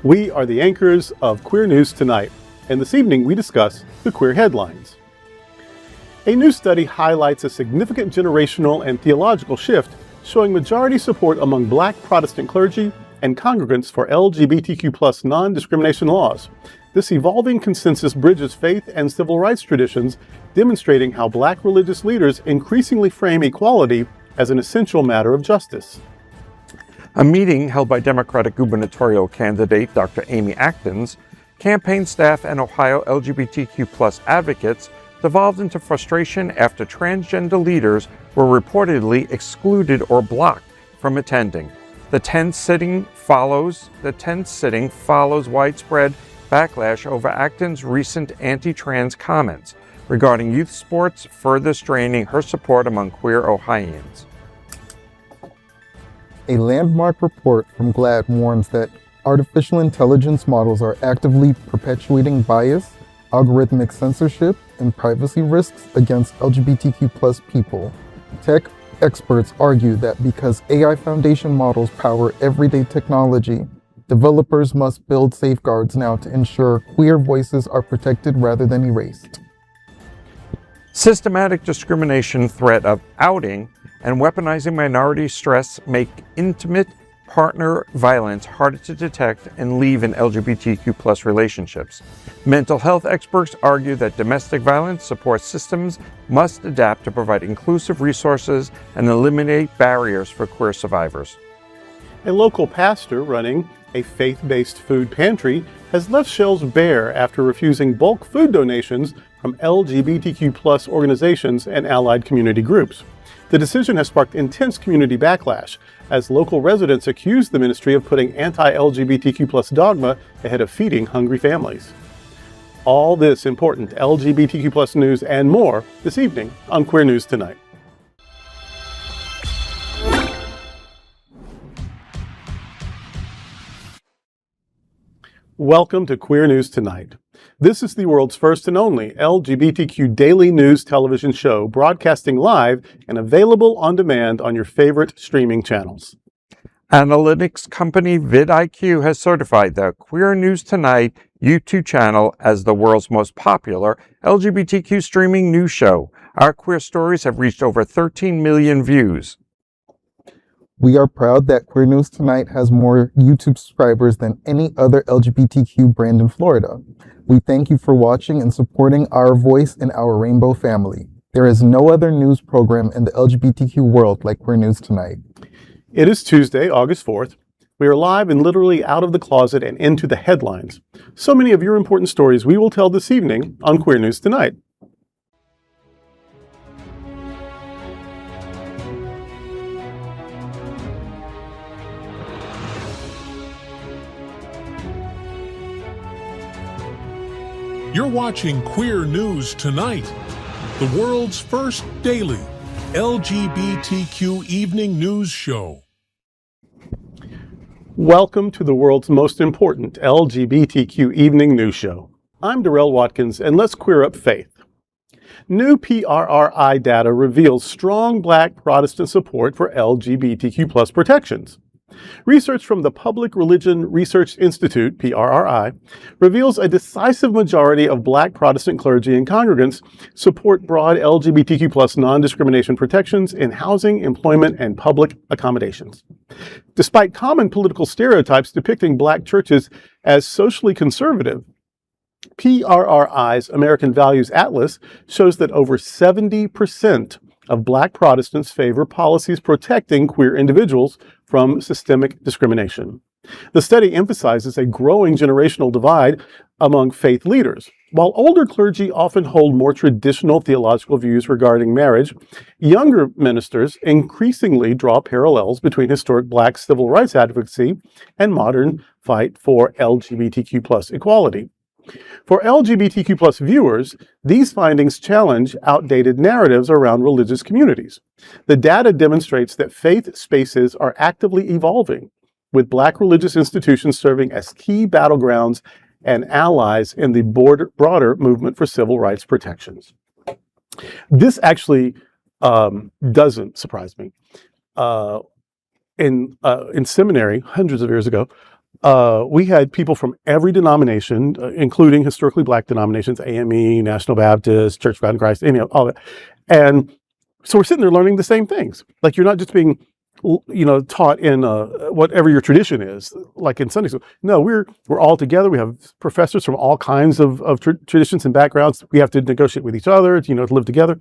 We are the anchors of Queer News Tonight, and this evening we discuss the queer headlines. A new study highlights a significant generational and theological shift showing majority support among Black Protestant clergy and congregants for LGBTQ+ non-discrimination laws. This evolving consensus bridges faith and civil rights traditions, demonstrating how Black religious leaders increasingly frame equality as an essential matter of justice. A meeting held by Democratic gubernatorial candidate Dr. Amy Acton's campaign staff and Ohio LGBTQ+ advocates devolved into frustration after transgender leaders were reportedly excluded or blocked from attending. The tent sitting follows widespread backlash over Acton's recent anti-trans comments regarding youth sports, further straining her support among queer Ohioans. A landmark report from GLAAD warns that artificial intelligence models are actively perpetuating bias, algorithmic censorship, and privacy risks against LGBTQ+ people. Tech experts argue that because AI foundation models power everyday technology, developers must build safeguards now to ensure queer voices are protected rather than erased. Systematic discrimination, threat of outing, and weaponizing minority stress make intimate partner violence harder to detect and leave in LGBTQ+ relationships. Mental health experts argue that domestic violence support systems must adapt to provide inclusive resources and eliminate barriers for queer survivors. A local pastor running a faith-based food pantry has left shelves bare after refusing bulk food donations from LGBTQ+ organizations and allied community groups. The decision has sparked intense community backlash as local residents accuse the ministry of putting anti-LGBTQ+ dogma ahead of feeding hungry families. All this important LGBTQ+ news and more this evening on Queer News Tonight. Welcome to Queer News Tonight. This is the world's first and only LGBTQ daily news television show, broadcasting live and available on demand on your favorite streaming channels. Analytics company vidIQ has certified the Queer News Tonight YouTube channel as the world's most popular LGBTQ streaming news show. Our queer stories have reached over 13 million views. We are proud that Queer News Tonight has more YouTube subscribers than any other LGBTQ brand in Florida. We thank you for watching and supporting our voice and our rainbow family. There is no other news program in the LGBTQ world like Queer News Tonight. It is Tuesday, August 4th. We are live and literally out of the closet and into the headlines. So many of your important stories we will tell this evening on Queer News Tonight. You're watching Queer News Tonight, the world's first daily LGBTQ evening news show. Welcome to the world's most important LGBTQ evening news show. I'm Durrell Watkins, and let's queer up faith. New PRRI data reveals strong Black Protestant support for LGBTQ+ protections. Research from the Public Religion Research Institute, PRRI, reveals a decisive majority of Black Protestant clergy and congregants support broad LGBTQ+ non-discrimination protections in housing, employment, and public accommodations. Despite common political stereotypes depicting Black churches as socially conservative, PRRI's American Values Atlas shows that over 70% of Black Protestants favor policies protecting queer individuals from systemic discrimination. The study emphasizes a growing generational divide among faith leaders. While older clergy often hold more traditional theological views regarding marriage, younger ministers increasingly draw parallels between historic Black civil rights advocacy and modern fight for LGBTQ+ equality. For LGBTQ+ viewers, these findings challenge outdated narratives around religious communities. The data demonstrates that faith spaces are actively evolving, with Black religious institutions serving as key battlegrounds and allies in the broader movement for civil rights protections. This actually doesn't surprise me. In seminary, hundreds of years ago, we had people from every denomination, including historically black denominations, AME, National Baptist, Church of God in Christ, all that. And so we're sitting there learning the same things. Like, you're not just being, taught in whatever your tradition is, like in Sunday school. No, we're all together. We have professors from all kinds of traditions and backgrounds. We have to negotiate with each other, to live together.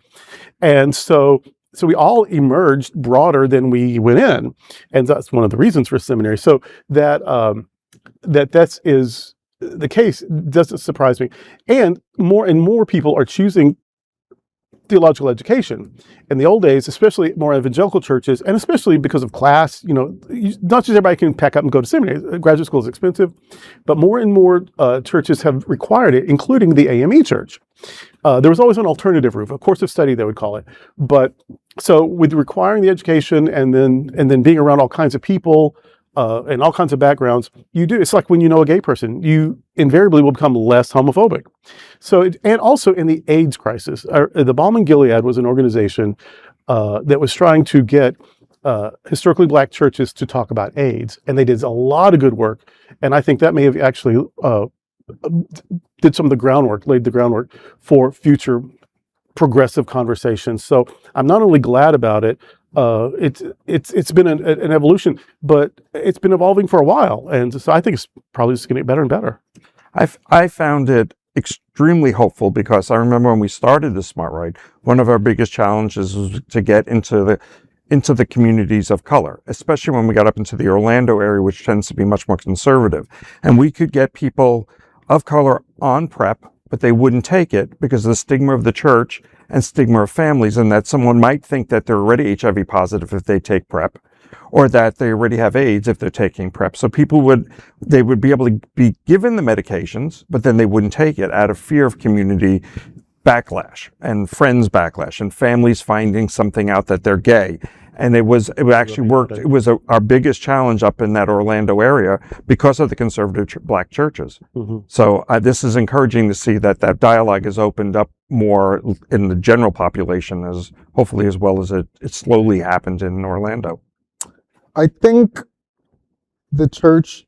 And so we all emerged broader than we went in, and that's one of the reasons for seminary. So that is the case doesn't surprise me. And more people are choosing theological education. In the old days, especially more evangelical churches, and especially because of class, not just everybody can pack up and go to seminary. Graduate school is expensive, but more and more churches have required it, including the AME church. There was always an alternative route, a course of study, they would call it. But so with requiring the education and then being around all kinds of people and all kinds of backgrounds, it's like when you know a gay person, you invariably will become less homophobic. So, and also in the AIDS crisis, the Balm and Gilead was an organization that was trying to get historically black churches to talk about AIDS, and they did a lot of good work. And I think that may have actually laid the groundwork for future progressive conversations. So I'm not only glad about it. It's been an evolution, but it's been evolving for a while, and so I think it's probably just going to get better and better. I found it extremely hopeful because I remember when we started the Smart Right, one of our biggest challenges was to get into the communities of color, especially when we got up into the Orlando area, which tends to be much more conservative, and we could get people of color on PrEP, but they wouldn't take it because of the stigma of the church and stigma of families, and that someone might think that they're already HIV positive if they take PrEP, or that they already have AIDS if they're taking PrEP. So people would be able to be given the medications, but then they wouldn't take it out of fear of community backlash and friends backlash and families finding something out that they're gay. And it actually worked. It was our biggest challenge up in that Orlando area because of the conservative black churches. Mm-hmm. So this is encouraging to see that dialogue has opened up more in the general population, as hopefully as well as it slowly happened in Orlando. I think the church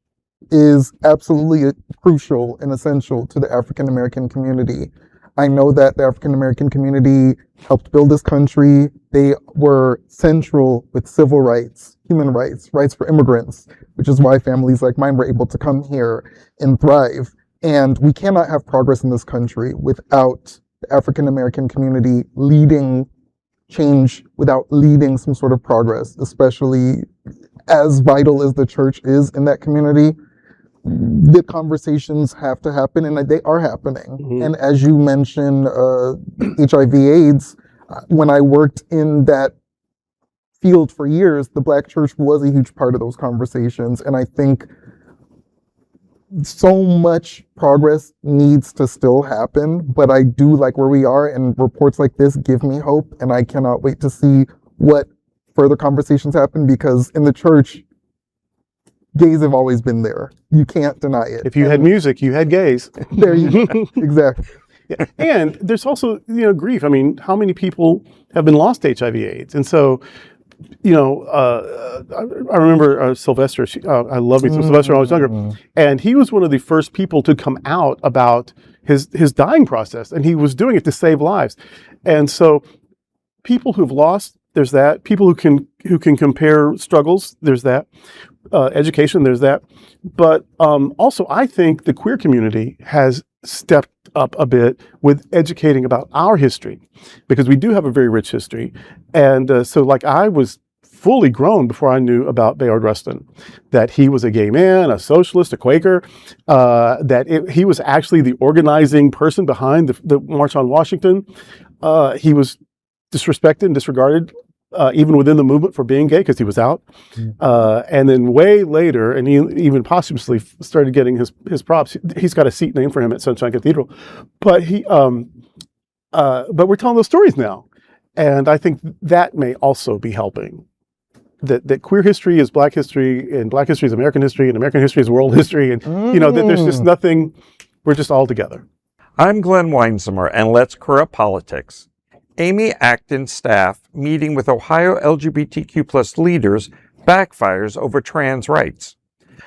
is absolutely crucial and essential to the African American community. I know that the African American community helped build this country. They were central with civil rights, human rights, rights for immigrants, which is why families like mine were able to come here and thrive. And we cannot have progress in this country without the African American community leading change, without leading some sort of progress, especially as vital as the church is in that community. The conversations have to happen, and they are happening. Mm-hmm. And as you mentioned, HIV/AIDS, when I worked in that field for years, the Black church was a huge part of those conversations. And I think so much progress needs to still happen, but I do like where we are, and reports like this give me hope, and I cannot wait to see what further conversations happen, because in the church, gays have always been there. You can't deny it. If you had music, you had gays. There you go. Exactly. Yeah. And there's also, grief. I mean, how many people have been lost to HIV/AIDS? And so, I remember Sylvester. I love me some Sylvester when I was younger, and he was one of the first people to come out about his dying process, and he was doing it to save lives. And so, people who've lost, there's that. People who can compare struggles, there's that. Education, there's that. But also, I think the queer community has stepped up a bit with educating about our history, because we do have a very rich history. And so, like, I was fully grown before I knew about Bayard Rustin, that he was a gay man, a socialist, a Quaker, he was actually the organizing person behind the March on Washington. He was disrespected and disregarded even within the movement for being gay, because he was out. And then way later, and he even posthumously started getting his props. He's got a seat named for him at Sunshine Cathedral. But but we're telling those stories now. And I think that may also be helping. That queer history is Black history, and Black history is American history, and American history is world history. And, that there's just nothing, we're just all together. I'm Glen Weinzimer, and let's queer up politics. Amy Acton staff meeting with Ohio LGBTQ+ leaders backfires over trans rights.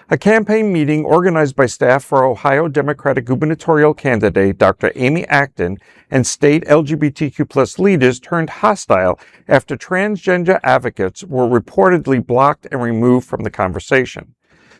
A campaign meeting organized by staff for Ohio Democratic gubernatorial candidate Dr. Amy Acton and state LGBTQ+ leaders turned hostile after transgender advocates were reportedly blocked and removed from the conversation.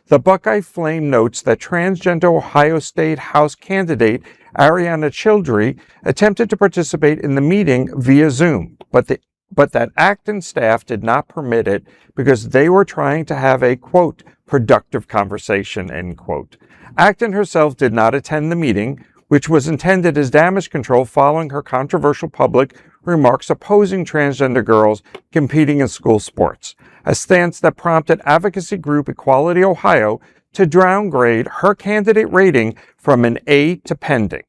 The Buckeye Flame notes that transgender Ohio State House candidate Ariana Childry attempted to participate in the meeting via Zoom, but that Acton staff did not permit it because they were trying to have a, quote, productive conversation, end quote. Acton herself did not attend the meeting, which was intended as damage control following her controversial public remarks opposing transgender girls competing in school sports, a stance that prompted advocacy group Equality Ohio to downgrade her candidate rating from an A to pending.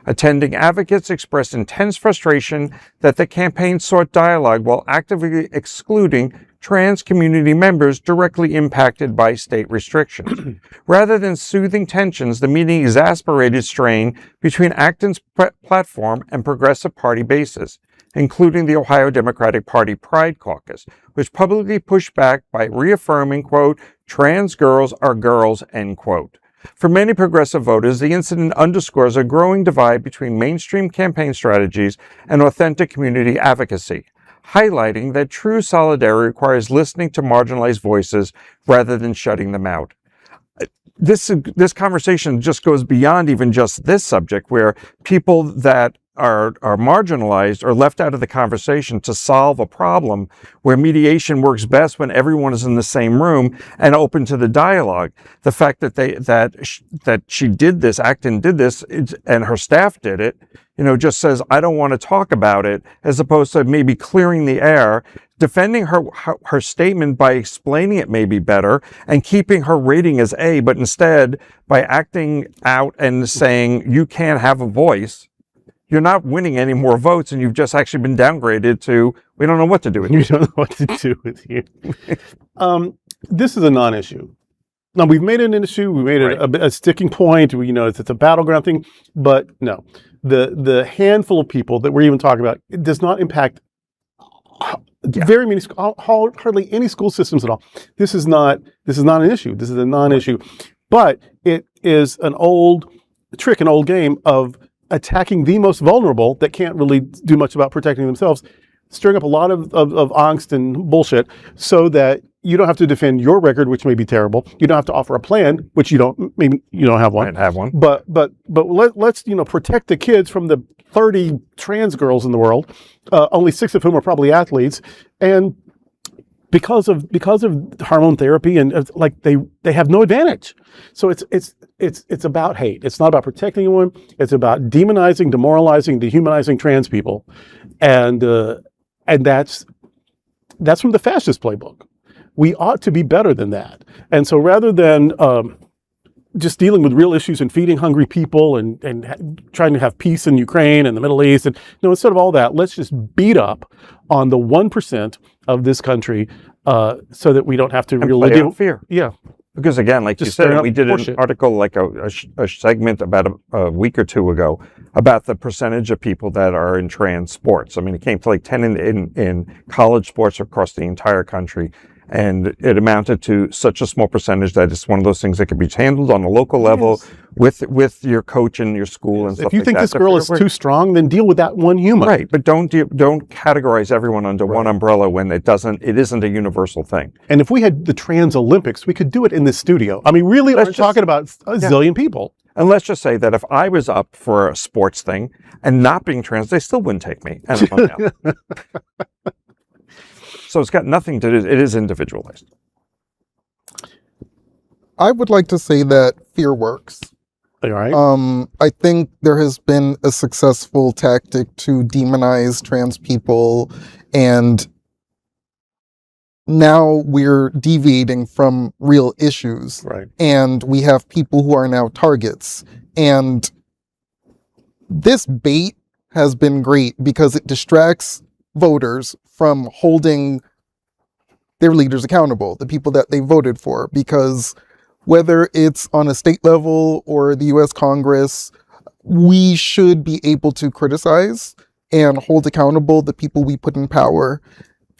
Attending advocates expressed intense frustration that the campaign sought dialogue while actively excluding trans community members directly impacted by state restrictions. Rather than soothing tensions, the meeting exasperated strain between Acton's platform and Progressive Party bases, including the Ohio Democratic Party Pride Caucus, which publicly pushed back by reaffirming, quote, trans girls are girls, end quote. For many progressive voters, the incident underscores a growing divide between mainstream campaign strategies and authentic community advocacy, highlighting that true solidarity requires listening to marginalized voices rather than shutting them out. This conversation just goes beyond even just this subject, where people that are marginalized or left out of the conversation to solve a problem where mediation works best when everyone is in the same room and open to the dialogue. The fact that that she did this, Acton did this, and her staff did it, just says, I don't want to talk about it, as opposed to maybe clearing the air, defending her statement by explaining it maybe better and keeping her rating as A, but instead by acting out and saying you can't have a voice. You're not winning any more votes, and you've just actually been downgraded to, we don't know what to do with you. We don't know what to do with you. This is a non-issue. Now, we've made it an issue. We made it a sticking point. It's a battleground thing. But no, the handful of people that we're even talking about, it does not impact very many, hardly any school systems at all. This is not an issue. This is a non-issue. But it is an old trick, an old game of attacking the most vulnerable that can't really do much about protecting themselves, stirring up a lot of angst and bullshit so that you don't have to defend your record, which may be terrible. You don't have to offer a plan, which maybe you don't have one. I don't have one. But let's protect the kids from the 30 trans girls in the world, only 6 of whom are probably athletes, and because of hormone therapy and they have no advantage. So it's about hate. It's not about protecting anyone. It's about demonizing, demoralizing, dehumanizing trans people, and that's from the fascist playbook. We ought to be better than that. And so rather than just dealing with real issues and feeding hungry people and trying to have peace in Ukraine and the Middle East, and instead of all that, let's just beat up on the 1% of this country so that we don't have to really deal with fear. Yeah. Because again, like Just you said, straight we up did an horseshit. article, like a segment about a week or two ago about the percentage of people that are in trans sports. I mean, it came to like 10 in college sports across the entire country. And it amounted to such a small percentage that it's one of those things that can be handled on a local level with your coach and your school and stuff like that. If you think this girl is too strong, then deal with that one human. Right, but don't categorize everyone under one umbrella when it isn't a universal thing. And if we had the trans Olympics, we could do it in this studio. I mean, really, we're talking about a zillion people. And let's just say that if I was up for a sports thing and not being trans, they still wouldn't take me. And I'm out. So it's got nothing to do, it is individualized. I would like to say that fear works. All right. I think there has been a successful tactic to demonize trans people, and now we're deviating from real issues. Right. And we have people who are now targets. And this bait has been great because it distracts voters from holding their leaders accountable, the people that they voted for, because whether it's on a state level or the US Congress, we should be able to criticize and hold accountable the people we put in power.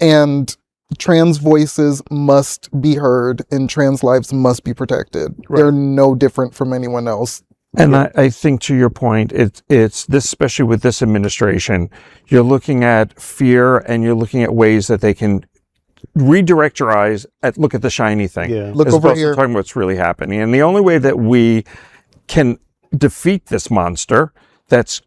And trans voices must be heard and trans lives must be protected. Right. They're no different from anyone else. And I think to your point, it's this, especially with this administration, you're looking at fear and you're looking at ways that they can redirect your eyes at look at the shiny thing. Yeah. Look as over opposed to here. talking about what's really happening. And the only way that we can defeat this monster that's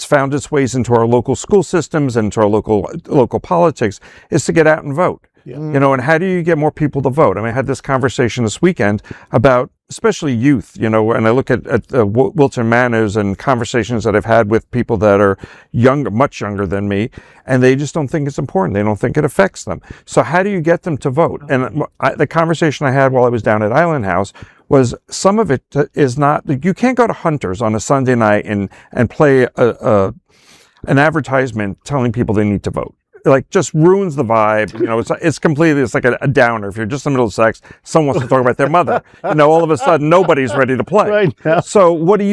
found its ways into our local school systems and to our local politics is to get out and vote. Yeah. You know, and how do you get more people to vote? I mean, I had this conversation this weekend about especially youth, you know, and I look at Wilton Manors and conversations that I've had with people that are younger, much younger than me, and they just don't think it's important. They don't think it affects them. So how do you get them to vote? And the conversation I had while I was down at Island House was some of it is not, you can't go to Hunter's on a Sunday night and play an advertisement telling people they need to vote. Like, just ruins the vibe. You know, it's completely, it's like a downer. If you're just in the middle of sex, someone wants to talk about their mother. You know, all of a sudden, nobody's ready to play. Right now. So what do?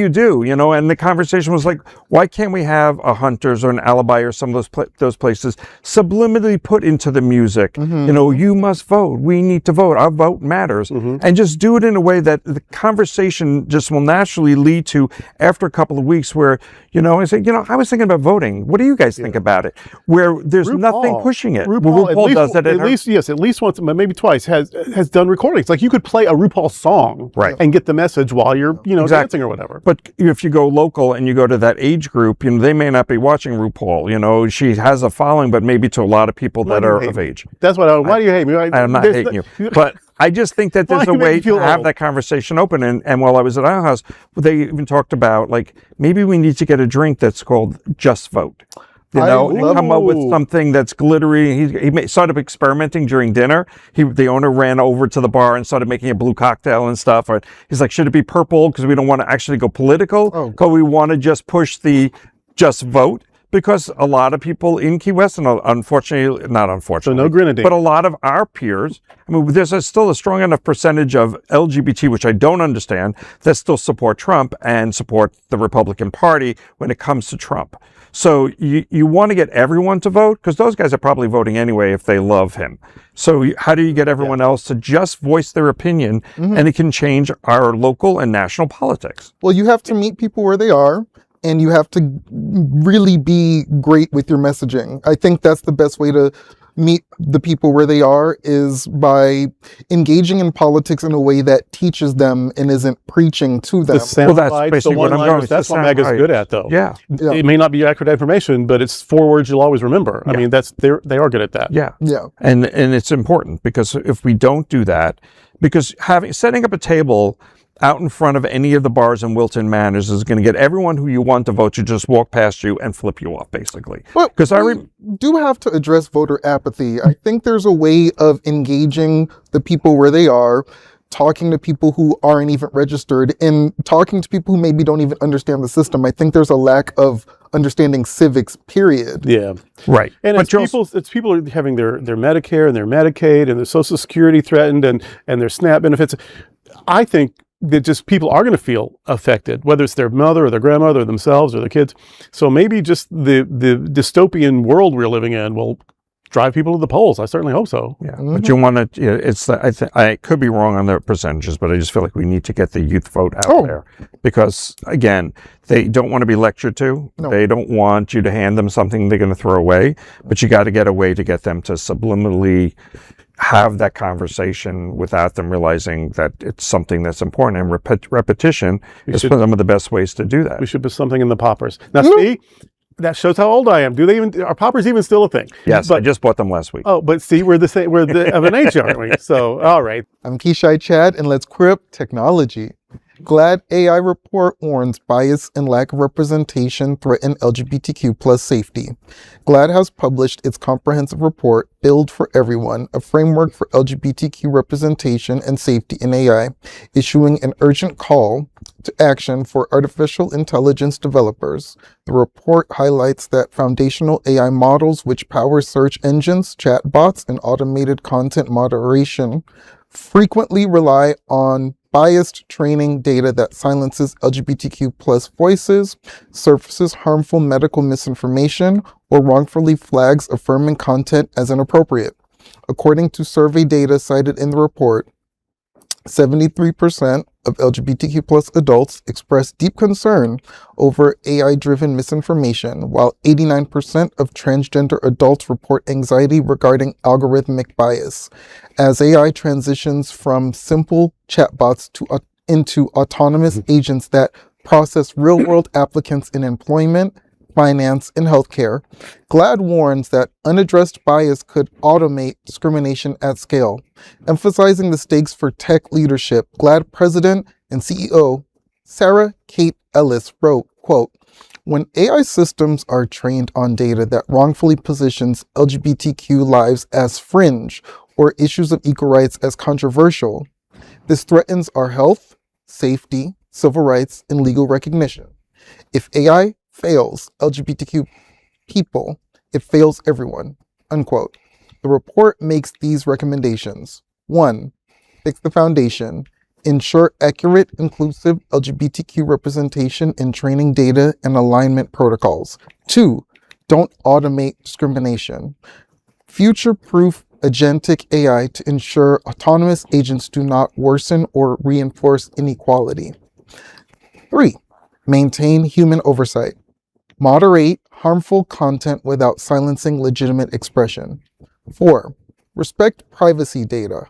You know, and the conversation was like, why can't we have a Hunter's or an Alibi or some of those places subliminally put into the music? You know, you must vote. We need to vote. Our vote matters. And just do it in a way that the conversation just will naturally lead to, after a couple of weeks, where, you know, I say, you know, I was thinking about voting. What do you guys think about it? Where there's nothing pushing it. RuPaul does that at least once, maybe twice, has done recordings. Like, you could play a RuPaul song, Right. and get the message while you're, you know, Exactly. dancing or whatever. But if you go local and you go to that age group, you know, they may not be watching RuPaul. You know, she has a following, but maybe to a lot of people that are of age. That's what why do you hate me? I'm not hating you, but I just think that there's Why a you make way me feel to have old? that conversation open. And while I was at our house, they even talked about, like, maybe we need to get a drink that's called Just Vote. You know, and come up with something that's glittery. He started experimenting during dinner. The owner ran over to the bar and started making a blue cocktail and stuff. Or he's like, should it be purple? Because we don't want to actually go political. Because we want to just push the Just Vote. Because a lot of people in Key West, and unfortunately, not unfortunately, So no grenadine. but a lot of our peers, I mean, there's still a strong enough percentage of LGBT, which I don't understand, that still support Trump and support the Republican Party when it comes to Trump. So you want to get everyone to vote, because those guys are probably voting anyway if they love him. So how do you get everyone else to just voice their opinion, and it can change our local and national politics? Well, you have to meet people where they are, and you have to really be great with your messaging. I think that's the best way to meet the people where they are, is by engaging in politics in a way that teaches them and isn't preaching to them. The sound Well, that's bites, basically the what I'm one-liners, going. that's what MAGA's good at, though. Yeah. It may not be accurate information, but it's 4 words you'll always remember. I mean, they are good at that. Yeah. Yeah. And it's important, because if we don't do that, because setting up a table out in front of any of the bars in Wilton Manors is going to get everyone who you want to vote to just walk past you and flip you off, basically. But Because we do have to address voter apathy. I think there's a way of engaging the people where they are, talking to people who aren't even registered, and talking to people who maybe don't even understand the system. I think there's a lack of understanding civics, period. Yeah. right. And But it's people are having their Medicare and their Medicaid and their Social Security threatened, and their SNAP benefits. I think that just people are going to feel affected, whether it's their mother or their grandmother or themselves or their kids. So maybe just the dystopian world we're living in will drive people to the polls. I certainly hope so. Yeah, but you want to, I could be wrong on the percentages, but I just feel like we need to get the youth vote out there, because, again, they don't want to be lectured to. No. They don't want you to hand them something they're going to throw away, but you got to get a way to get them to subliminally have that conversation without them realizing that it's something that's important. And repetition is some of the best ways to do that. We should put something in the poppers. Now, see, that shows how old I am. Are poppers even still a thing? Yes, but, I just bought them last week. Oh, but see, we're of an age, aren't we? So, all right. I'm Kishi Chad, and let's queer up technology. GLAAD AI report warns bias and lack of representation threaten LGBTQ plus safety. GLAAD has published its comprehensive report, Build for Everyone, a framework for LGBTQ representation and safety in AI, issuing an urgent call to action for artificial intelligence developers. The report highlights that foundational AI models, which power search engines, chatbots, and automated content moderation, frequently rely on biased training data that silences LGBTQ plus voices, surfaces harmful medical misinformation, or wrongfully flags affirming content as inappropriate. According to survey data cited in the report, 73% of LGBTQ plus adults expressed deep concern over AI-driven misinformation, while 89% of transgender adults report anxiety regarding algorithmic bias. As AI transitions from simple chatbots into autonomous agents that process real-world applicants in employment, finance, and healthcare, GLAAD warns that unaddressed bias could automate discrimination at scale. Emphasizing the stakes for tech leadership, GLAAD President and CEO Sarah Kate Ellis wrote, quote, "When AI systems are trained on data that wrongfully positions LGBTQ lives as fringe or issues of equal rights as controversial, this threatens our health, safety, civil rights, and legal recognition. If AI fails LGBTQ people, it fails everyone," unquote. The report makes these recommendations. 1. Fix the foundation. Ensure accurate, inclusive LGBTQ representation in training data and alignment protocols. 2. Don't automate discrimination. Future-proof agentic AI to ensure autonomous agents do not worsen or reinforce inequality. 3. Maintain human oversight. Moderate harmful content without silencing legitimate expression. 4. Respect privacy data.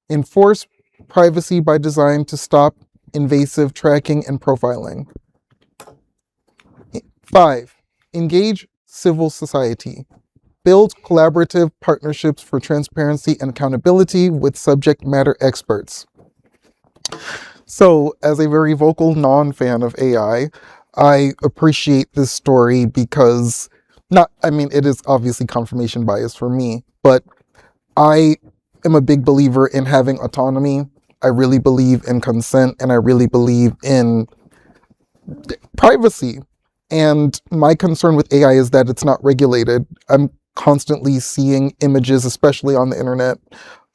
Enforce privacy by design to stop invasive tracking and profiling. 5. Engage civil society. Build collaborative partnerships for transparency and accountability with subject matter experts. So, as a very vocal non-fan of AI, I appreciate this story because, it is obviously confirmation bias for me, but I am a big believer in having autonomy. I really believe in consent, and I really believe in privacy. And my concern with AI is that it's not regulated. I'm constantly seeing images, especially on the internet,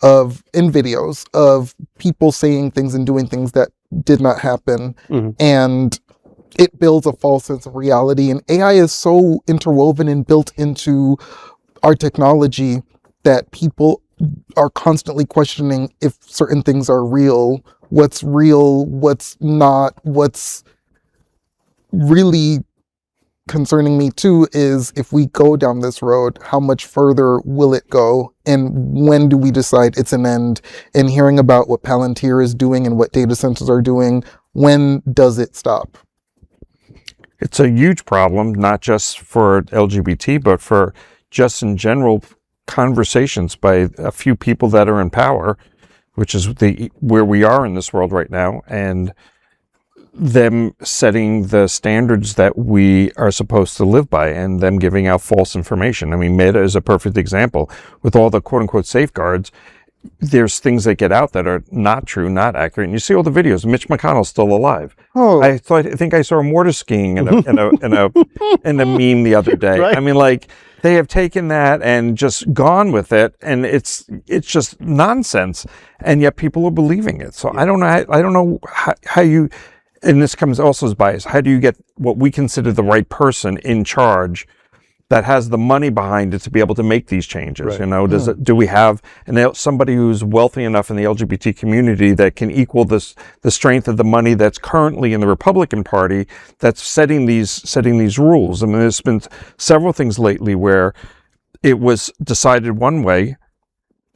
in videos of people saying things and doing things that did not happen. And it builds a false sense of reality. And AI is so interwoven and built into our technology that people are constantly questioning if certain things are real, what's not. What's really concerning me too is if we go down this road, how much further will it go, and when do we decide it's an end? And hearing about what Palantir is doing and what data centers are doing, when does it stop? It's a huge problem, not just for LGBT, but for just in general conversations by a few people that are in power, which is where we are in this world right now, and them setting the standards that we are supposed to live by and them giving out false information. I mean, Meta is a perfect example. With all the quote-unquote safeguards, there's things that get out that are not true, not accurate. And you see all the videos. Mitch McConnell's still alive. Oh, I think I saw him mortar skiing in a meme the other day. Right. I mean, like, they have taken that and just gone with it, and it's just nonsense. And yet people are believing it. So I don't know how you, and this comes also as bias. How do you get what we consider the right person in charge that has the money behind it to be able to make these changes? Right. You know, do we have somebody who's wealthy enough in the LGBT community that can equal the strength of the money that's currently in the Republican Party that's setting these rules? I mean, there's been several things lately where it was decided one way,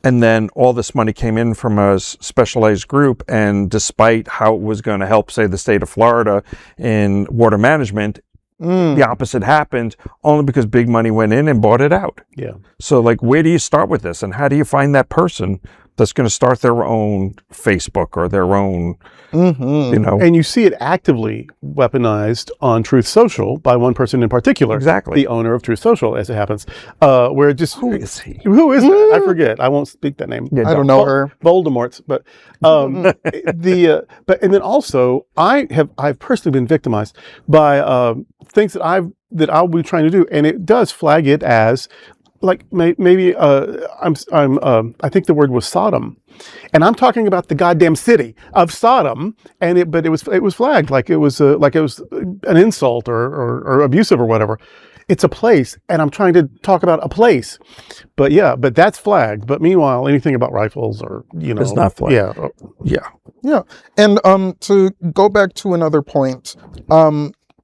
and then all this money came in from a specialized group, and despite how it was going to help, say, the state of Florida in water management, the opposite happened, only because big money went in and bought it out. Yeah. So, like, where do you start with this, and how do you find that person that's going to start their own Facebook or their own, you know? And you see it actively weaponized on Truth Social by one person in particular. Exactly. The owner of Truth Social, as it happens. Where it just... Who is he? Who is that? I forget. I won't speak that name. Yeah, I don't know her. Voldemort's, but but and then also I've personally been victimized by things that I'll be trying to do, and it does flag it as like maybe I think the word was Sodom, and I'm talking about the goddamn city of Sodom, and it was flagged like it was an insult or abusive or whatever. it's a place, and I'm trying to talk about a place. But yeah, but that's flagged. But meanwhile, anything about rifles or, It's not flagged. Yeah. Yeah. Yeah. And to go back to another point,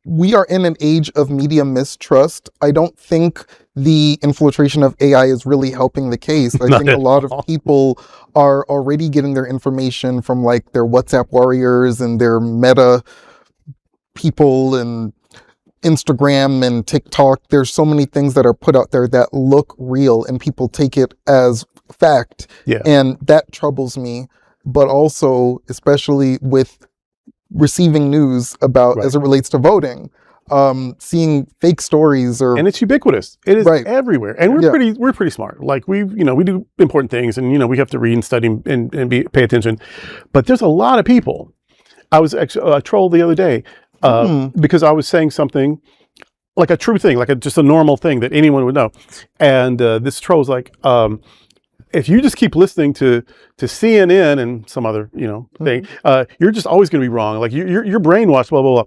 we are in an age of media mistrust. I don't think the infiltration of AI is really helping the case. I think a lot of people are already getting their information from like their WhatsApp warriors and their Meta people and Instagram and TikTok. There's so many things that are put out there that look real and people take it as fact. Yeah. And that troubles me. But also, especially with receiving news about as it relates to voting, seeing fake stories and it's ubiquitous. It is everywhere, and we're pretty smart. Like we do important things, and we have to read and study and pay attention. But there's a lot of people. I was actually trolled the other day because I was saying something like a true thing, like just a normal thing that anyone would know, and this troll was like, if you just keep listening to CNN and some other thing, you're just always going to be wrong. Like you're brainwashed, blah blah blah.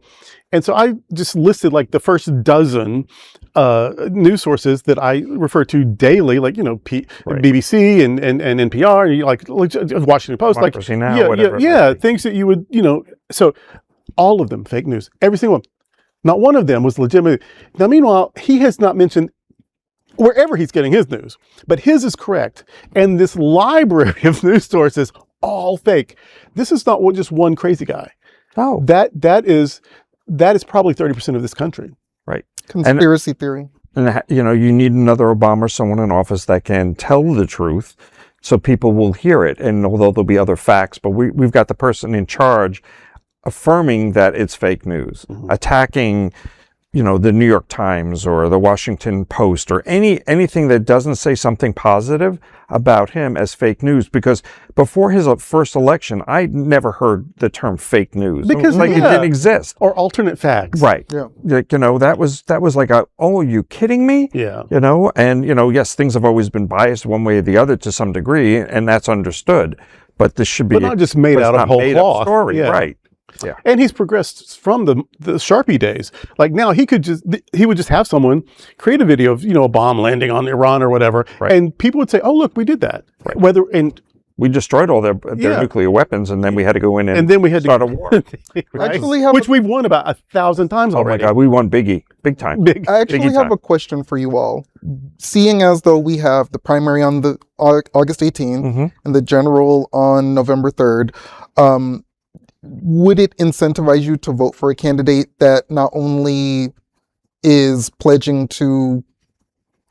And so I just listed like the first dozen news sources that I refer to daily, like BBC and NPR, and like Washington Post, like things that you would So all of them fake news, every single one. Not one of them was legitimate. Now, meanwhile, he has not mentioned wherever he's getting his news, but his is correct. And this library of news sources, all fake. This is not just one crazy guy. Oh, that is probably 30% of this country. Right. Conspiracy theory. And you need another Obama, someone in office that can tell the truth, so people will hear it. And although there'll be other facts, but we've got the person in charge affirming that it's fake news, attacking the New York Times or the Washington Post or anything that doesn't say something positive about him as fake news. Because before his first election, I never heard the term fake news. Because it didn't exist. Or alternate facts. Right. Yeah. Like, that was like are you kidding me? Yeah. And yes, things have always been biased one way or the other to some degree, and that's understood. But this should be not just made out of whole cloth. Story. Yeah. Right. Yeah. And he's progressed from the Sharpie days. Like now he would just have someone create a video of, a bomb landing on Iran or whatever. Right. And people would say, oh, look, we did that. Right. We destroyed all their nuclear weapons, and then we had to go in and then we had start a war. Right? Which we've won about 1,000 times already. Oh my God, we won big time. I actually have a question for you all. Seeing as though we have the primary on the August 18th and the general on November 3rd, would it incentivize you to vote for a candidate that not only is pledging to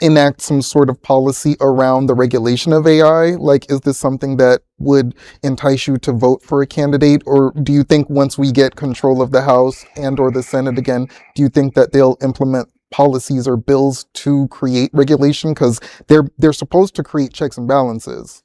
enact some sort of policy around the regulation of AI? Like, is this something that would entice you to vote for a candidate? Or do you think once we get control of the House and or the Senate again, do you think that they'll implement policies or bills to create regulation? Because they're supposed to create checks and balances.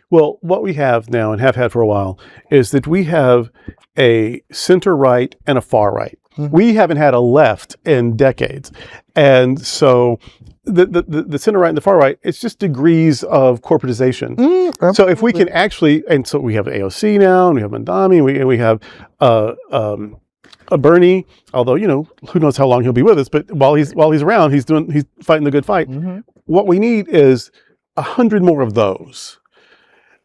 Well, what we have now and have had for a while is that we have a center right and a far right. We haven't had a left in decades. And so the center right and the far right, it's just degrees of corporatization. So if we can actually, and so we have AOC now, and we have Mandami, and we have a Bernie, although, who knows how long he'll be with us, but while he's around, he's fighting the good fight. What we need is 100 more of those.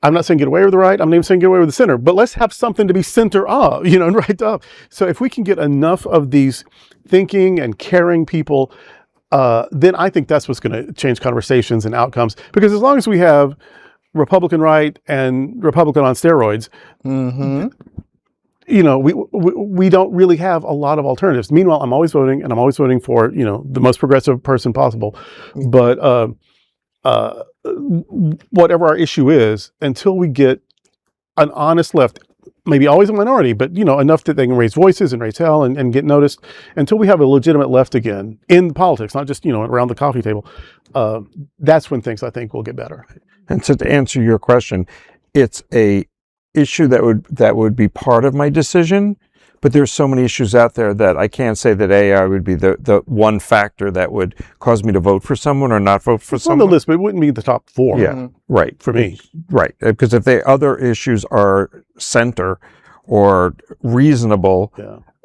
I'm not saying get away with the right. I'm not even saying get away with the center, but let's have something to be center of, and right up. So if we can get enough of these thinking and caring people, then I think that's what's going to change conversations and outcomes. Because as long as we have Republican right and Republican on steroids, we don't really have a lot of alternatives. Meanwhile, I'm always voting, and I'm always voting for, the most progressive person possible. But whatever our issue is, until we get an honest left, maybe always a minority, but enough that they can raise voices and raise hell and get noticed, until we have a legitimate left again in politics, not just around the coffee table, that's when things I think will get better. And so to answer your question, it's a issue that would be part of my decision. But there's so many issues out there that I can't say that AI would be the one factor that would cause me to vote for someone or not vote for someone. On the list, but it wouldn't be the top 4. Yeah, right. For me. Right. Because if the other issues are center or reasonable,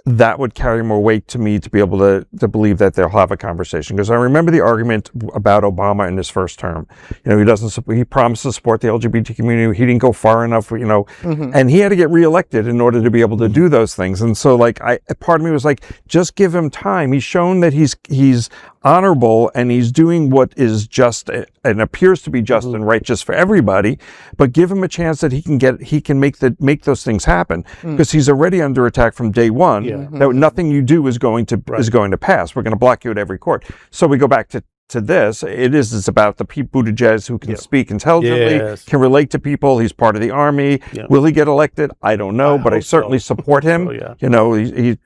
that would carry more weight to me to be able to believe that they'll have a conversation. Because I remember the argument about Obama in his first term. You know, he promised to support the LGBT community. He didn't go far enough, you know, and he had to get reelected in order to be able to do those things. And so, like, part of me was like, just give him time. He's shown that he's honorable and he's doing what is just and appears to be just and righteous for everybody, but give him a chance that he can make those things happen, because he's already under attack from day one. That nothing you do is going to pass. We're going to block you at every court. So we go back to this. It's about the Pete Buttigieg who can speak intelligently, can relate to people. He's part of the army. Will he get elected? I don't know, but I certainly support him. You know,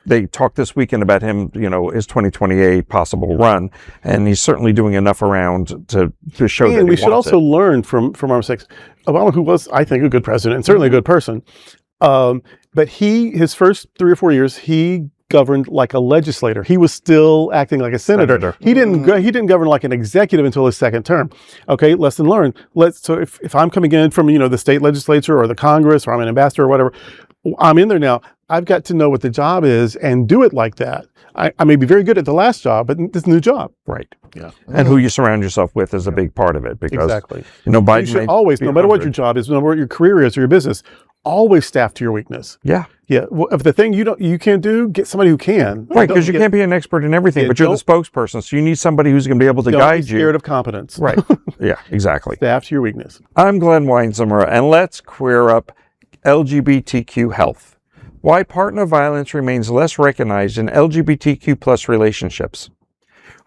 they talked this weekend about him, you know, his 2028 possible run, and he's certainly doing enough around to show that he we should wants also learn from our mistakes. Obama, who was, I think, a good president and certainly a good person, but his first 3 or 4 years, he governed like a legislator. He was still acting like a senator. He didn't govern like an executive until his second term. Okay, lesson learned. So if I'm coming in from, you know, the state legislature or the Congress, or I'm an ambassador or whatever, I'm in there now. I've got to know what the job is and do it like that. I may be very good at the last job, but this is a new job. Right. Yeah. And who you surround yourself with is a big part of it, because you know, Biden, you should always, no matter what your job is, no matter what your career is or your business, always staff to your weakness. Yeah. Well, if the thing you can't do, get somebody who can. Right, because you can't be an expert in everything, but you're the spokesperson, so you need somebody who's going to be able to guide you. Scared of competence. Right. Yeah, exactly. Staff to your weakness. I'm Glen Weinzimer, and let's queer up LGBTQ health. Why partner violence remains less recognized in LGBTQ plus relationships.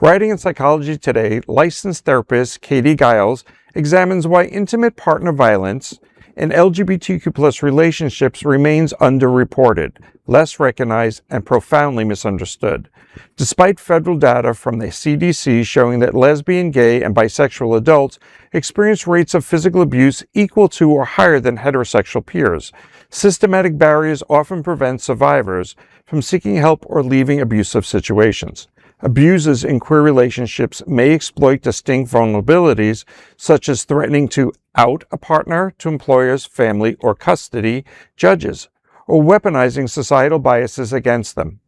Writing in Psychology Today, licensed therapist Katie Giles examines why intimate partner violence in LGBTQ plus relationships remains underreported, less recognized, and profoundly misunderstood. Despite federal data from the CDC showing that lesbian, gay, and bisexual adults experience rates of physical abuse equal to or higher than heterosexual peers, systematic barriers often prevent survivors from seeking help or leaving abusive situations. Abusers in queer relationships may exploit distinct vulnerabilities, such as threatening to out a partner to employers, family, or custody judges, or weaponizing societal biases against them.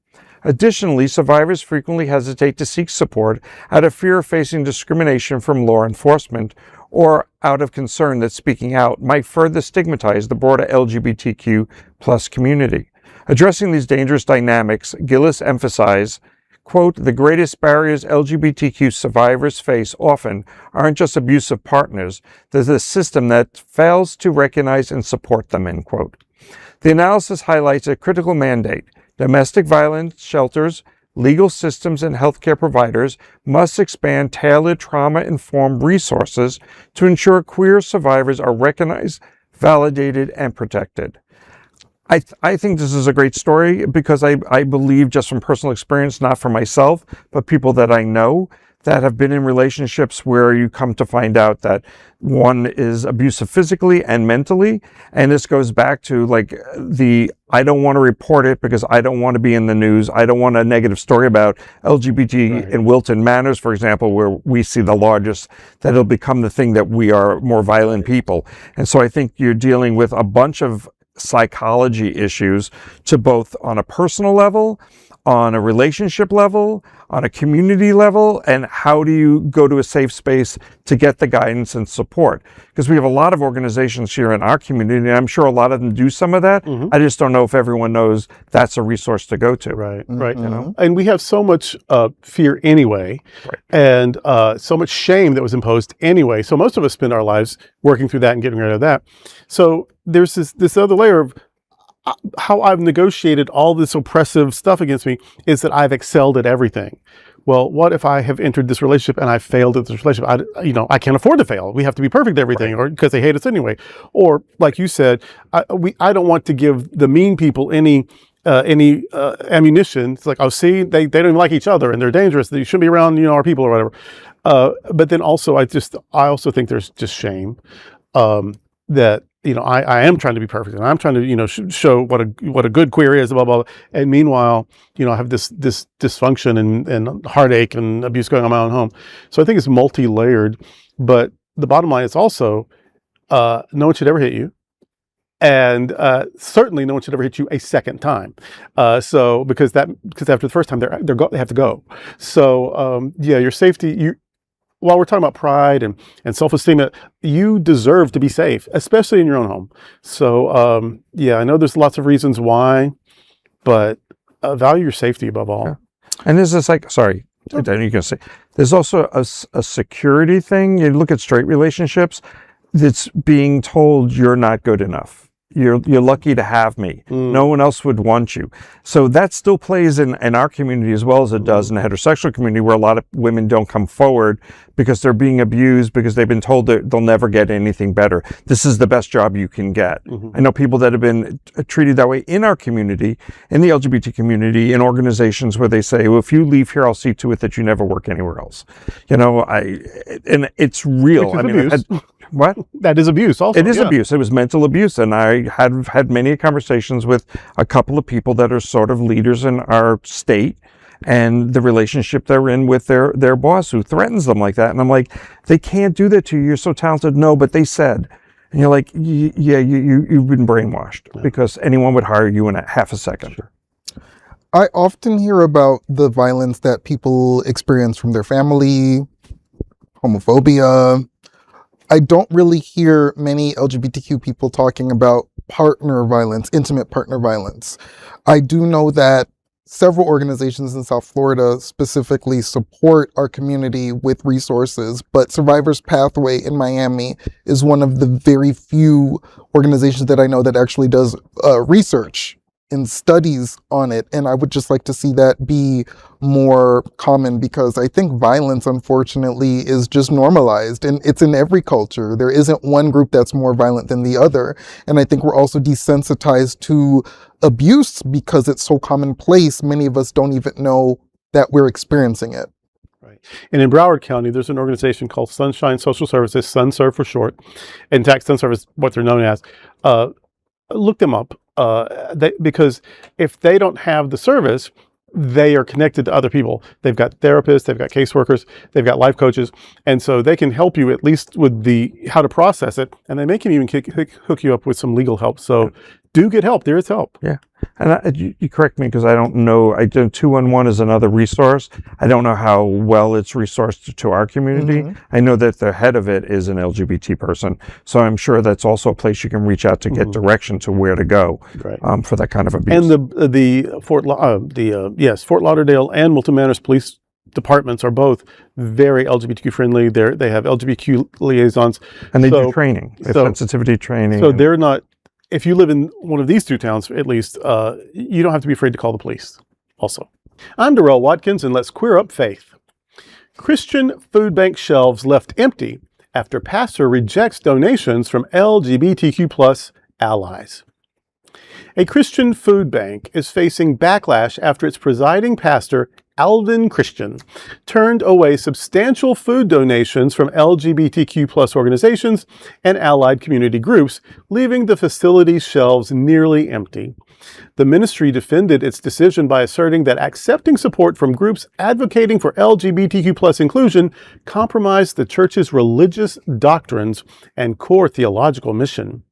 Additionally, survivors frequently hesitate to seek support out of fear of facing discrimination from law enforcement, or out of concern that speaking out might further stigmatize the broader LGBTQ plus community. Addressing these dangerous dynamics, Gillis emphasized, quote, the greatest barriers LGBTQ survivors face often aren't just abusive partners. There's a system that fails to recognize and support them, end quote. The analysis highlights a critical mandate. Domestic violence shelters, legal systems, and healthcare providers must expand tailored trauma-informed resources to ensure queer survivors are recognized, validated, and protected. I think this is a great story because I believe, just from personal experience, not for myself, but people that I know that have been in relationships where you come to find out that one is abusive physically and mentally. And this goes back to like I don't want to report it because I don't want to be in the news. I don't want a negative story about LGBT in Wilton Manors, for example, where we see the largest, that it'll become the thing that we are more violent people. And so I think you're dealing with a bunch of psychology issues, to both on a personal level, on a relationship level, on a community level, and how do you go to a safe space to get the guidance and support? Because we have a lot of organizations here in our community, and I'm sure a lot of them do some of that. I just don't know if everyone knows that's a resource to go to. Right. You know? And we have so much fear anyway, and so much shame that was imposed anyway. So most of us spend our lives working through that and getting rid of that. So there's this other layer of how I've negotiated all this oppressive stuff against me is that I've excelled at everything. Well, what if I have entered this relationship and I failed at this relationship? I can't afford to fail. We have to be perfect at everything, or because they hate us anyway. Or like you said, I don't want to give the mean people any ammunition. It's like, oh, see, they don't even like each other and they're dangerous. They shouldn't be around, our people or whatever. But then also, I also think there's just shame that. I am trying to be perfect, and I'm trying to, show what a good queer is, blah, blah, blah. And meanwhile, I have this dysfunction and heartache and abuse going on in my own home. So I think it's multi-layered, but the bottom line is also, no one should ever hit you. And certainly no one should ever hit you a second time. Because after the first time they have to go. So yeah, your safety. While we're talking about pride and self-esteem, you deserve to be safe, especially in your own home. So yeah, I know there's lots of reasons why, but value your safety above all. Yeah. And there's this sorry, you can say there's also a security thing. You look at straight relationships, that's being told you're not good enough. You're lucky to have me. No one else would want you. So that still plays in our community as well as it does in the heterosexual community, where a lot of women don't come forward because they're being abused, because they've been told that they'll never get anything better. This is the best job you can get. I know people that have been treated that way in our community, in the LGBT community, in organizations where they say, well, if you leave here, I'll see to it that you never work anywhere else. And it's real. Which is abuse. What? That is abuse also. It is abuse. It was mental abuse. And I have had many conversations with a couple of people that are sort of leaders in our state, and the relationship they're in with their boss who threatens them like that. And I'm like, they can't do that to you. You're so talented. No, but they said. And you're like, yeah, you've been brainwashed because anyone would hire you in a half a second. Sure. I often hear about the violence that people experience from their family, homophobia. I don't really hear many LGBTQ people talking about partner violence, intimate partner violence. I do know that several organizations in South Florida specifically support our community with resources, but Survivor's Pathway in Miami is one of the very few organizations that I know that actually does research and studies on it. And I would just like to see that be more common, because I think violence, unfortunately, is just normalized, and it's in every culture. There isn't one group that's more violent than the other. And I think we're also desensitized to abuse because it's so commonplace. Many of us don't even know that we're experiencing it. Right. And in Broward County, there's an organization called Sunshine Social Services, SunServe for short. In fact, SunServe is what they're known as. Look them up. Because if they don't have the service, they are connected to other people. They've got therapists, they've got caseworkers, they've got life coaches, and so they can help you at least with how to process it, and they may can even hook you up with some legal help. So do get help. There is help. Yeah. And you correct me because I don't know. 211 is another resource. I don't know how well it's resourced to our community. I know that the head of it is an LGBT person, so I'm sure that's also a place you can reach out to get direction to where to go for that kind of abuse. And the Fort Lauderdale and Milton Manors police departments are both very LGBTQ friendly. They have LGBTQ liaisons, and they do training. They have sensitivity training. So they're not. If you live in one of these two towns, at least, you don't have to be afraid to call the police. Also, I'm Durrell Watkins, and let's queer up faith. Christian food bank shelves left empty after pastor rejects donations from LGBTQ+ allies. A Christian food bank is facing backlash after its presiding pastor, Alvin Christian, turned away substantial food donations from LGBTQ+ organizations and allied community groups, leaving the facility's shelves nearly empty. The ministry defended its decision by asserting that accepting support from groups advocating for LGBTQ+ inclusion compromised the church's religious doctrines and core theological mission.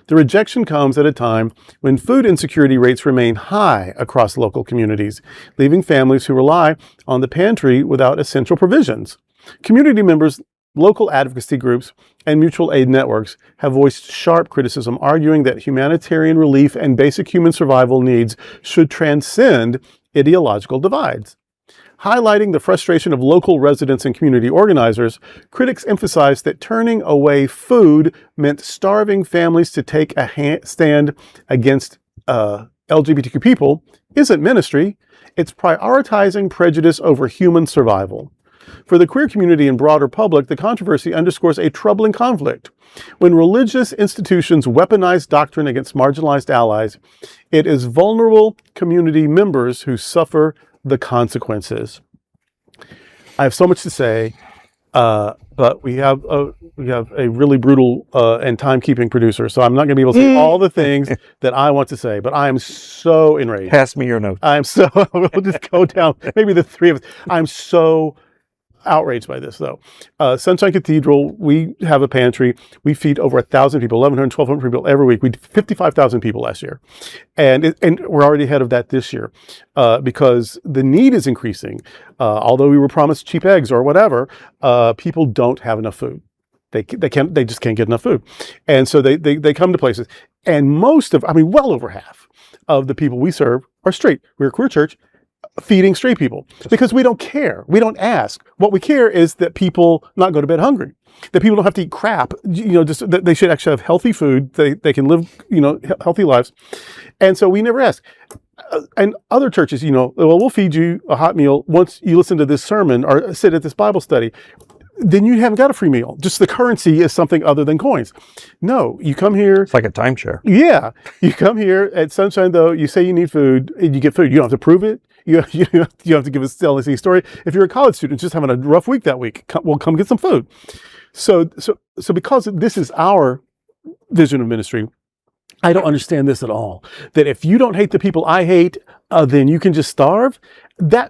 The rejection comes at a time when food insecurity rates remain high across local communities, leaving families who rely on the pantry without essential provisions. Community members, local advocacy groups, and mutual aid networks have voiced sharp criticism, arguing that humanitarian relief and basic human survival needs should transcend ideological divides. Highlighting the frustration of local residents and community organizers, critics emphasized that turning away food meant starving families to take a stand against LGBTQ people isn't ministry, it's prioritizing prejudice over human survival. For the queer community and broader public, the controversy underscores a troubling conflict. When religious institutions weaponize doctrine against marginalized allies, it is vulnerable community members who suffer the consequences. I have so much to say, but we have a really brutal and time-keeping producer, so I'm not going to be able to say all the things that I want to say, but I am so enraged. Pass me your notes. We'll just go down, maybe the three of us. outraged by this, though. Sunshine Cathedral, we have a pantry. We feed over 1,000 people, 1,100, 1,200 people every week. We did 55,000 people last year. And we're already ahead of that this year because the need is increasing. Although we were promised cheap eggs or whatever, people don't have enough food. They just can't get enough food. And so they come to places. And well over half of the people we serve are straight. We're a queer church feeding straight people because we don't care. We don't ask. What we care is that people not go to bed hungry, that people don't have to eat crap, just that they should actually have healthy food. They can live, healthy lives. And so we never ask. And other churches, we'll feed you a hot meal once you listen to this sermon or sit at this Bible study. Then you haven't got a free meal. Just the currency is something other than coins. No, you come here. It's like a timeshare. Yeah. You come here at Sunshine, though, you say you need food, and you get food. You don't have to prove it. You have to give us tell us a story. If you're a college student just having a rough week that week, come get some food. So because this is our vision of ministry, I don't understand this at all. That if you don't hate the people I hate, then you can just starve.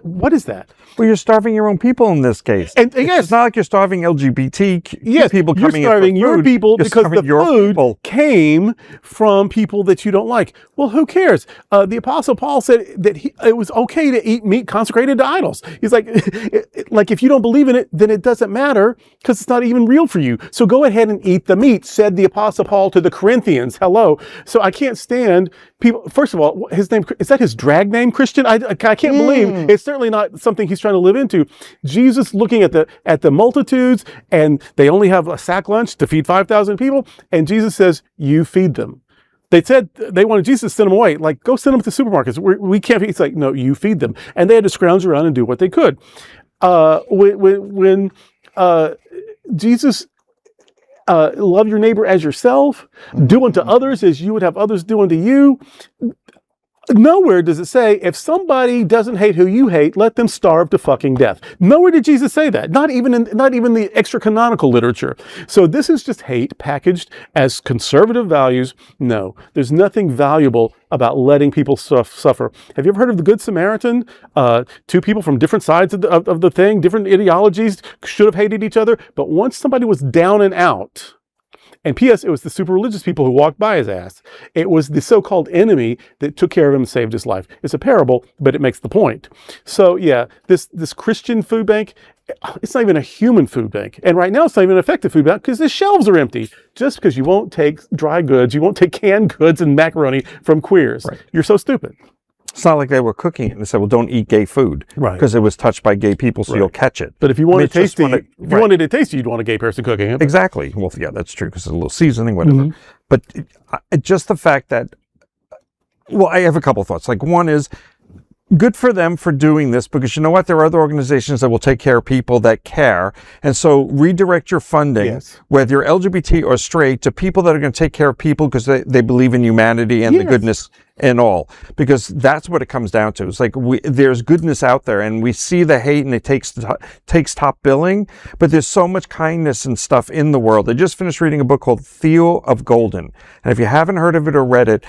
What is that? Well, you're starving your own people in this case. And yes, it's not like you're starving LGBT people coming in for starving your food. people You're because the food came from people that you don't like. Well, who cares? The Apostle Paul said that it was okay to eat meat consecrated to idols. He's like, if you don't believe in it, then it doesn't matter because it's not even real for you. So go ahead and eat the meat, said the Apostle Paul to the Corinthians. Hello. So I can't stand people. First of all, his name, is that his drag name, Christian? I can't believe. It's certainly not something he's trying to live into. Jesus looking at the multitudes, and they only have a sack lunch to feed 5,000 people, and Jesus says, you feed them. They said they wanted Jesus to send them away. Like, go send them to supermarkets. We can't feed. It's like, no, you feed them. And they had to scrounge around and do what they could. When Jesus love your neighbor as yourself, do unto others as you would have others do unto you. Nowhere does it say, if somebody doesn't hate who you hate, let them starve to fucking death. Nowhere did Jesus say that. Not even the extra canonical literature. So this is just hate packaged as conservative values. No, there's nothing valuable about letting people suffer. Have you ever heard of the Good Samaritan? Two people from different sides of the thing, different ideologies, should have hated each other. But once somebody was down and out, and P.S., it was the super religious people who walked by his ass. It was the so-called enemy that took care of him and saved his life. It's a parable, but it makes the point. So yeah, this Christian food bank, it's not even a human food bank. And right now it's not even an effective food bank because the shelves are empty. Just because you won't take dry goods, you won't take canned goods and macaroni from queers. Right. You're so stupid. It's not like they were cooking it and they said, well, don't eat gay food. Right. Because it was touched by gay people, so you'll catch it. But if you wanted it tasty, you'd want a gay person cooking it. Exactly. Well, yeah, that's true because it's a little seasoning, whatever. But just the fact that, well, I have a couple of thoughts. Like, one is, good for them for doing this because you know what? There are other organizations that will take care of people that care. And so redirect your funding, whether you're LGBT or straight, to people that are going to take care of people because they believe in humanity and the goodness and all. Because that's what it comes down to. It's like there's goodness out there and we see the hate and it takes top billing, but there's so much kindness and stuff in the world. I just finished reading a book called Theo of Golden. And if you haven't heard of it or read it,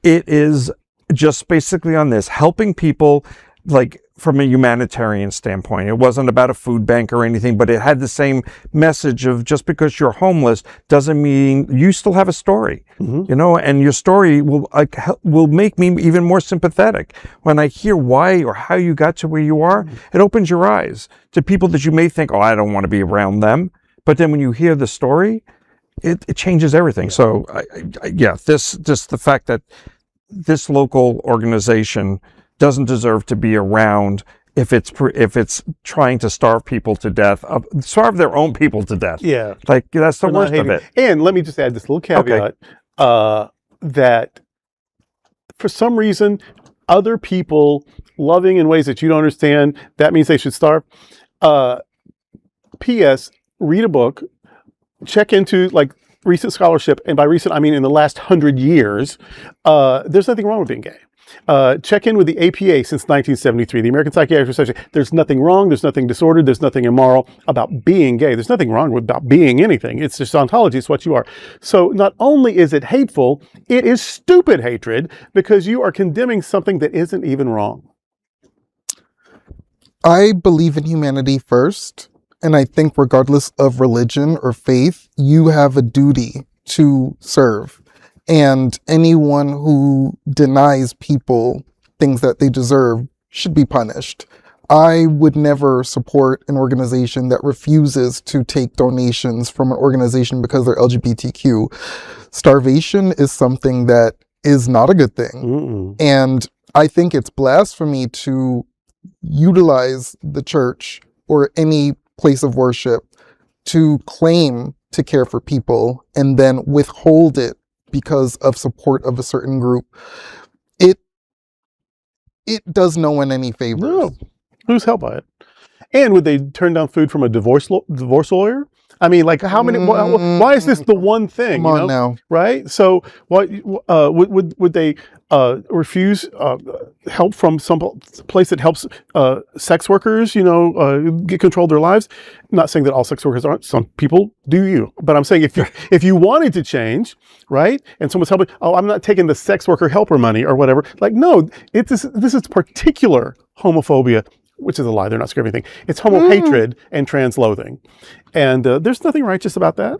it is just basically on this, helping people like from a humanitarian standpoint. It wasn't about a food bank or anything, but it had the same message of just because you're homeless doesn't mean you still have a story, and your story will make me even more sympathetic. When I hear why or how you got to where you are, it opens your eyes to people that you may think, oh, I don't want to be around them. But then when you hear the story, it changes everything. So the fact that this local organization doesn't deserve to be around if it's trying to starve people to death, starve their own people to death. Yeah, like that's the worst of it. And let me just add this little caveat that for some reason, other people loving in ways that you don't understand, that means they should starve. P.S. Read a book, check into recent scholarship, and by recent I mean in the last 100 years, there's nothing wrong with being gay. Check in with the APA since 1973, the American Psychiatric Association. There's nothing wrong, there's nothing disordered, there's nothing immoral about being gay. There's nothing wrong about being anything. It's just ontology, it's what you are. So not only is it hateful, it is stupid hatred because you are condemning something that isn't even wrong. I believe in humanity first, And I think regardless of religion or faith, you have a duty to serve. And anyone who denies people things that they deserve should be punished. I would never support an organization that refuses to take donations from an organization because they're LGBTQ. Starvation is something that is not a good thing. And I think it's blasphemy to utilize the church or any place of worship to claim to care for people and then withhold it because of support of a certain group. It does no one any favors. No. Who's helped by it? And would they turn down food from a divorce lawyer? I mean, like, how many? Why is this the one thing? Come on now, right? So, what would they refuse help from some place that helps sex workers? Get control of their lives. I'm not saying that all sex workers aren't. Some people do. But I'm saying if you wanted to change, right? And someone's helping. Oh, I'm not taking the sex worker helper money or whatever. Like, no, this is particular homophobia. Which is a lie. They're not scared of anything. It's homo hatred and trans loathing. And there's nothing righteous about that.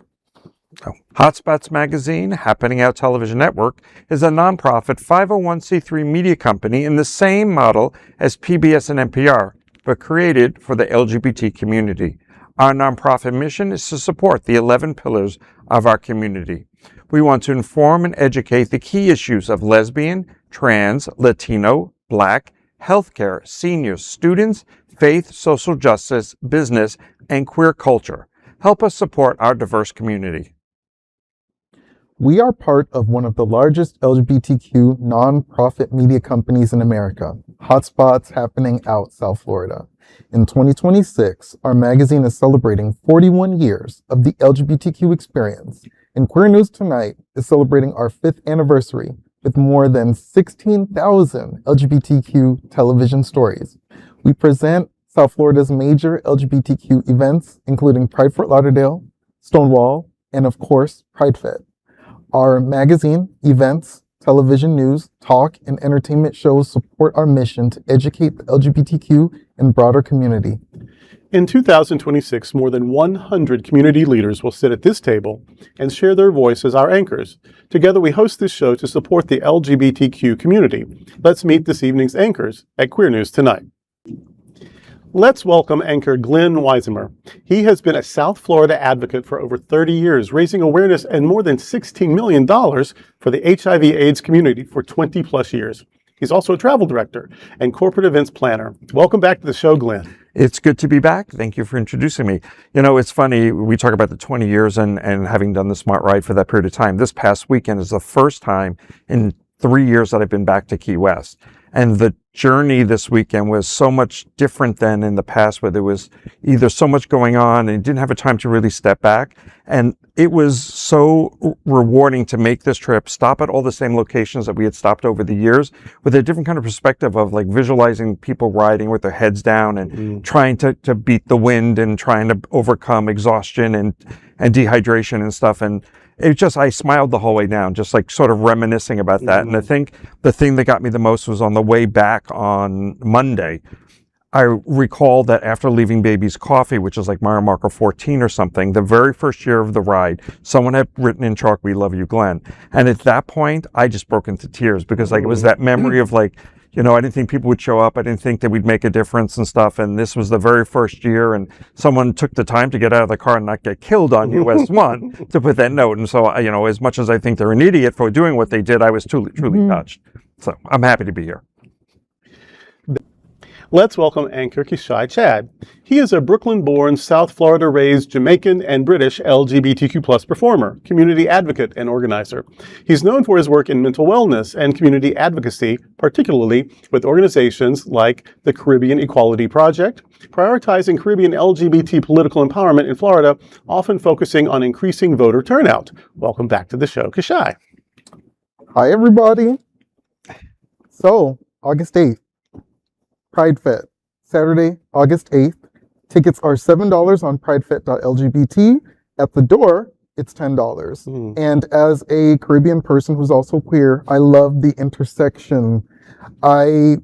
Hotspots Magazine, Happening Out Television Network, is a nonprofit 501c3 media company in the same model as PBS and NPR, but created for the LGBT community. Our nonprofit mission is to support the 11 pillars of our community. We want to inform and educate the key issues of lesbian, trans, Latino, Black, healthcare, seniors, students, faith, social justice, business, and queer culture. Help us support our diverse community. We are part of one of the largest LGBTQ nonprofit media companies in America, Hotspots Happening Out South Florida. In 2026, our magazine is celebrating 41 years of the LGBTQ experience, and Queer News Tonight is celebrating our 5th anniversary with more than 16,000 LGBTQ television stories. We present South Florida's major LGBTQ events, including Pride Fort Lauderdale, Stonewall, and of course, Pride Fest. Our magazine, events, television news, talk, and entertainment shows support our mission to educate the LGBTQ and broader community. In 2026, more than 100 community leaders will sit at this table and share their voice as our anchors. Together, we host this show to support the LGBTQ community. Let's meet this evening's anchors at Queer News Tonight. Let's welcome anchor Glen Weinzimer. He has been a South Florida advocate for over 30 years, raising awareness and more than $16 million for the HIV/AIDS community for 20 plus years. He's also a travel director and corporate events planner. Welcome back to the show, Glen. It's good to be back. Thank you for introducing me. It's funny, we talk about the 20 years and having done the Smart Ride for that period of time. This past weekend is the first time in 3 years that I've been back to Key West. And the journey this weekend was so much different than in the past, where there was either so much going on and didn't have a time to really step back. And it was so rewarding to make this trip, stop at all the same locations that we had stopped over the years, with a different kind of perspective of like visualizing people riding with their heads down and trying to beat the wind and trying to overcome exhaustion and dehydration and stuff. And I smiled the whole way down, just like sort of reminiscing about that. And I think the thing that got me the most was on the way back on Monday. I recall that after leaving Baby's Coffee, which is like mile marker 14 or something, the very first year of the ride, someone had written in chalk, "We love you, Glen." And at that point, I just broke into tears because it was that memory of I didn't think people would show up. I didn't think that we'd make a difference and stuff. And this was the very first year, and someone took the time to get out of the car and not get killed on US 1 to put that note. And so, as much as I think they're an idiot for doing what they did, I was truly touched. So I'm happy to be here. Let's welcome anchor Kishi Chad. He is a Brooklyn-born, South Florida-raised Jamaican and British LGBTQ+ performer, community advocate, and organizer. He's known for his work in mental wellness and community advocacy, particularly with organizations like the Caribbean Equality Project, prioritizing Caribbean LGBT political empowerment in Florida, often focusing on increasing voter turnout. Welcome back to the show, Kishi. Hi, everybody. So, August 8th. Pride Fest, Saturday, August 8th. Tickets are $7 on pridefest.lgbt. At the door, it's $10. And as a Caribbean person who's also queer, I love the intersection. I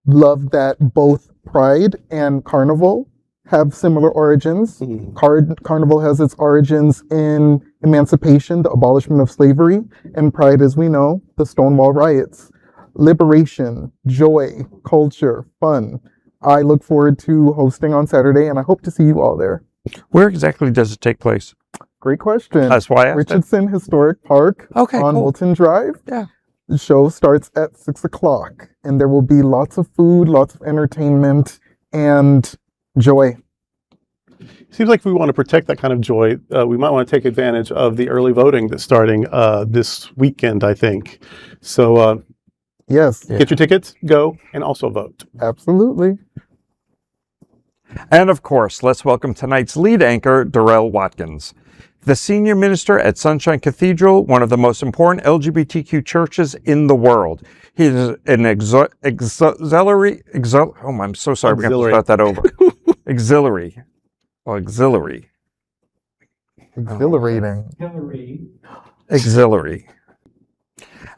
love that both Pride and Carnival have similar origins. Carnival has its origins in emancipation, the abolishment of slavery, and Pride, as we know, the Stonewall riots. Liberation, joy, culture, fun. I look forward to hosting on Saturday, and I hope to see you all there. Where exactly does it take place? Great question. That's why I asked it. Richardson Historic Park Okay, on cool. Wilton Drive. Yeah. The show starts at 6 o'clock, and there will be lots of food, lots of entertainment, and joy. Seems like if we want to protect that kind of joy, we might want to take advantage of the early voting that's starting this weekend, I think. So Yes, get your tickets, go, and also vote. absolutely. And of course, let's welcome tonight's lead anchor, Durrell Watkins. The senior minister at Sunshine Cathedral, one of the most important LGBTQ churches in the world. He is an auxiliary. Oh, I'm so sorry. We're going to start that over. Auxiliary. Auxiliary. Exhilarating. Auxiliary.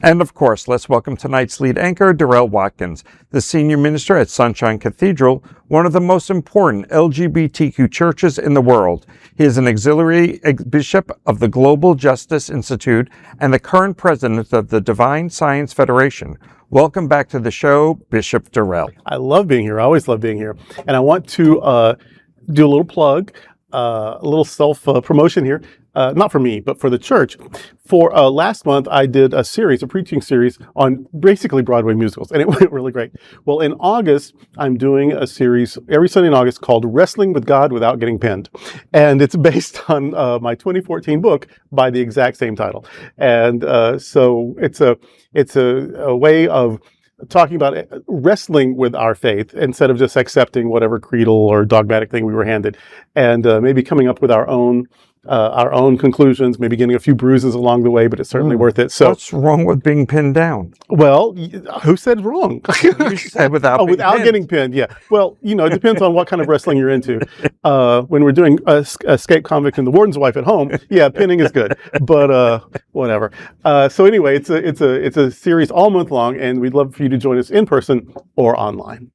And of course, let's welcome tonight's lead anchor, Durrell Watkins, the senior minister at Sunshine Cathedral, one of the most important LGBTQ churches in the world. He is an auxiliary bishop of the Global Justice Institute and the current president of the Divine Science Federation. Welcome back to the show, Bishop Durrell. I love being here. I always love being here. And I want to do a little plug, a little self-promotion here. Not for me, but for the church. For last month, I did a preaching series on basically Broadway musicals, and it went really great. Well, in August, I'm doing a series every Sunday in August called Wrestling with God Without Getting Pinned. And it's based on my 2014 book by the exact same title. And so it's a way of talking about wrestling with our faith instead of just accepting whatever creedal or dogmatic thing we were handed, and maybe coming up with our own conclusions, maybe getting a few bruises along the way, but it's certainly worth it. So, what's wrong with being pinned down? well, who said wrong? You said without being without pinned. getting pinned. Yeah. Well, it depends on what kind of wrestling you're into. When we're doing escape convict and the warden's wife at home, yeah, pinning is good. But whatever. So anyway, it's a series all month long, and we'd love for you to join us in person or online.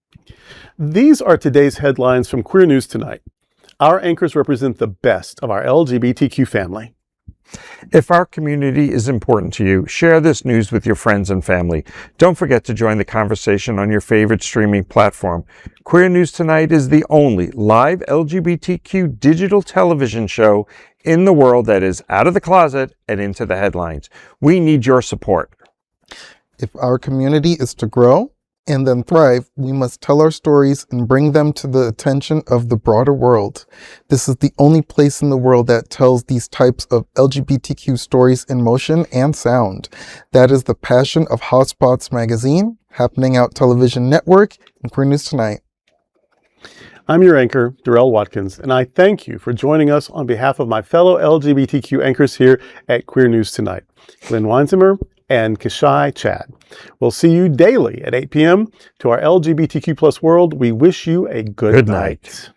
These are today's headlines from Queer News Tonight. Our anchors represent the best of our LGBTQ family. If our community is important to you, share this news with your friends and family. Don't forget to join the conversation on your favorite streaming platform. Queer News Tonight is the only live LGBTQ digital television show in the world that is out of the closet and into the headlines. We need your support. If our community is to grow and then thrive, we must tell our stories and bring them to the attention of the broader world. This is the only place in the world that tells these types of LGBTQ stories in motion and sound. That is the passion of Hotspots Magazine, Happening Out Television Network, and Queer News Tonight. I'm your anchor, Durrell Watkins, and I thank you for joining us on behalf of my fellow LGBTQ anchors here at Queer News Tonight, Glen Weinzimer and Kishi Chad. We'll see you daily at 8 p.m. To our LGBTQ+ world, we wish you a good night.